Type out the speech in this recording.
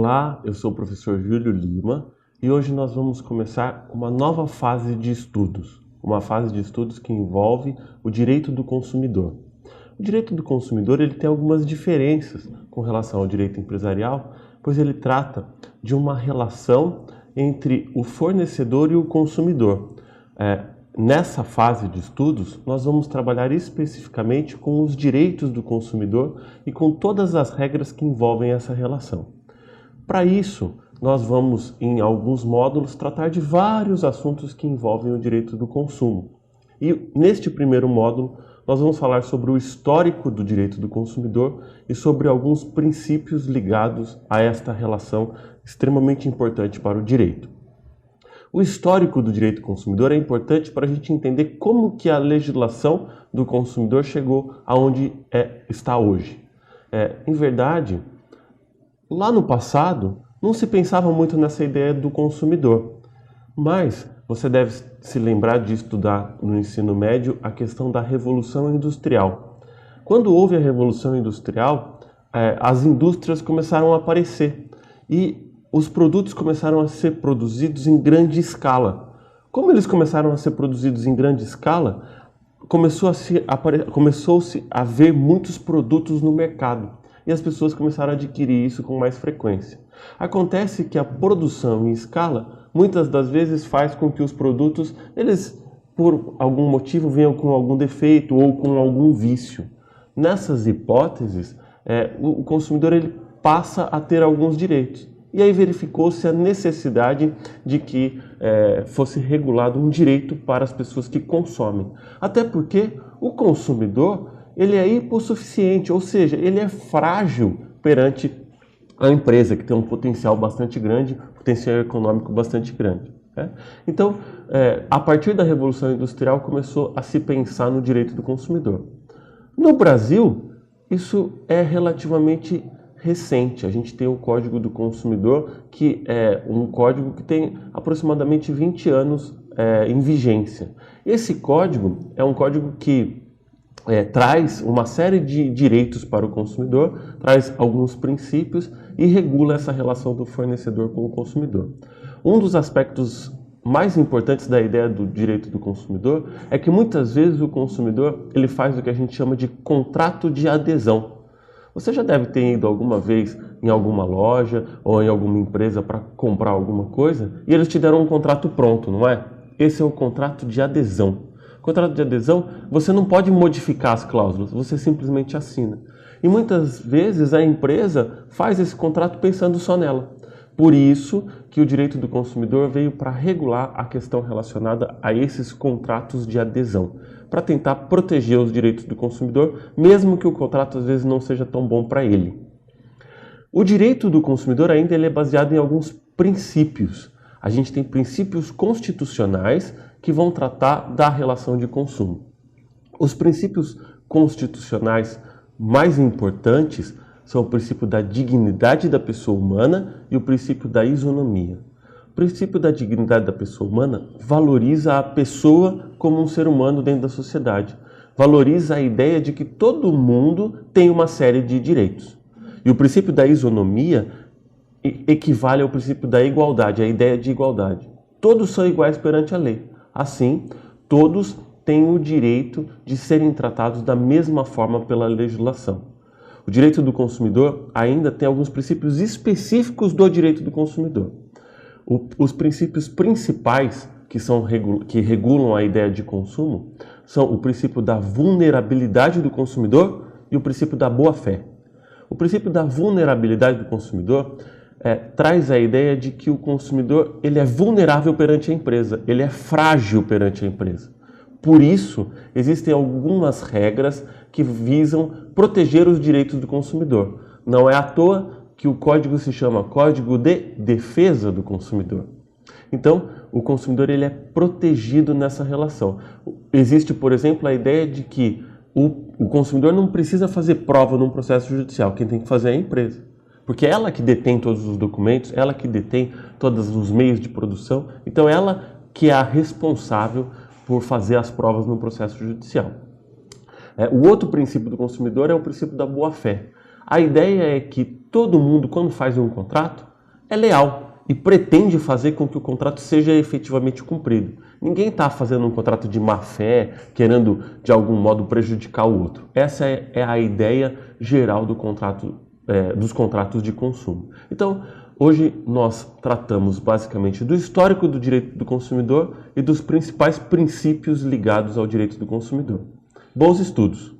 Olá, eu sou o professor Júlio Lima e hoje nós vamos começar uma nova fase de estudos. Uma fase de estudos que envolve o direito do consumidor. O direito do consumidor ele tem algumas diferenças com relação ao direito empresarial, pois ele trata de uma relação entre o fornecedor e o consumidor. Nessa fase de estudos, nós vamos trabalhar especificamente com os direitos do consumidor e com todas as regras que envolvem essa relação. Para isso, nós vamos, em alguns módulos, tratar de vários assuntos que envolvem o direito do consumo. E neste primeiro módulo, nós vamos falar sobre o histórico do direito do consumidor e sobre alguns princípios ligados a esta relação extremamente importante para o direito. O histórico do direito do consumidor é importante para a gente entender como que a legislação do consumidor chegou aonde está hoje. Em verdade, lá no passado, não se pensava muito nessa ideia do consumidor, mas você deve se lembrar de estudar no ensino médio a questão da Revolução Industrial. Quando houve a Revolução Industrial, as indústrias começaram a aparecer e os produtos começaram a ser produzidos em grande escala. Como eles começaram a ser produzidos em grande escala, começou-se a ver muitos produtos no mercado. E as pessoas começaram a adquirir isso com mais frequência. Acontece que a produção em escala, muitas das vezes faz com que os produtos, eles, por algum motivo, venham com algum defeito ou com algum vício. Nessas hipóteses, o consumidor ele passa a ter alguns direitos. E aí verificou-se a necessidade de que fosse regulado um direito para as pessoas que consomem. Até porque o consumidor ele é hipossuficiente, ou seja, ele é frágil perante a empresa, que tem um potencial bastante grande, potencial econômico bastante grande. Então, a partir da Revolução Industrial, começou a se pensar no direito do consumidor. No Brasil, isso é relativamente recente. A gente tem o Código do Consumidor, que é um código que tem aproximadamente 20 anos em vigência. Esse código é um código que traz uma série de direitos para o consumidor, traz alguns princípios e regula essa relação do fornecedor com o consumidor. Um dos aspectos mais importantes da ideia do direito do consumidor é que muitas vezes o consumidor ele faz o que a gente chama de contrato de adesão. Você já deve ter ido alguma vez em alguma loja ou em alguma empresa para comprar alguma coisa e eles te deram um contrato pronto, não é? Esse é o contrato de adesão. Contrato de adesão, você não pode modificar as cláusulas, você simplesmente assina. E muitas vezes a empresa faz esse contrato pensando só nela. Por isso que o direito do consumidor veio para regular a questão relacionada a esses contratos de adesão, para tentar proteger os direitos do consumidor, mesmo que o contrato às vezes não seja tão bom para ele. O direito do consumidor ainda ele é baseado em alguns princípios. A gente tem princípios constitucionais que vão tratar da relação de consumo. Os princípios constitucionais mais importantes são o princípio da dignidade da pessoa humana e o princípio da isonomia. O princípio da dignidade da pessoa humana valoriza a pessoa como um ser humano dentro da sociedade. Valoriza a ideia de que todo mundo tem uma série de direitos. E o princípio da isonomia equivale ao princípio da igualdade, a ideia de igualdade. Todos são iguais perante a lei. Assim, todos têm o direito de serem tratados da mesma forma pela legislação. O direito do consumidor ainda tem alguns princípios específicos do direito do consumidor. Os princípios principais que regulam a ideia de consumo são o princípio da vulnerabilidade do consumidor e o princípio da boa-fé. O princípio da vulnerabilidade do consumidor traz a ideia de que o consumidor ele é vulnerável perante a empresa, ele é frágil perante a empresa. Por isso, existem algumas regras que visam proteger os direitos do consumidor. Não é à toa que o código se chama Código de Defesa do Consumidor. Então, o consumidor ele é protegido nessa relação. Existe, por exemplo, a ideia de que o consumidor não precisa fazer prova num processo judicial, quem tem que fazer é a empresa. Porque é ela que detém todos os documentos, ela que detém todos os meios de produção, então ela que é a responsável por fazer as provas no processo judicial. O outro princípio do consumidor é o princípio da boa-fé. A ideia é que todo mundo, quando faz um contrato, é leal e pretende fazer com que o contrato seja efetivamente cumprido. Ninguém está fazendo um contrato de má fé, querendo de algum modo prejudicar o outro. Essa é a ideia geral do contrato, dos contratos de consumo. Então, hoje nós tratamos basicamente do histórico do direito do consumidor e dos principais princípios ligados ao direito do consumidor. Bons estudos!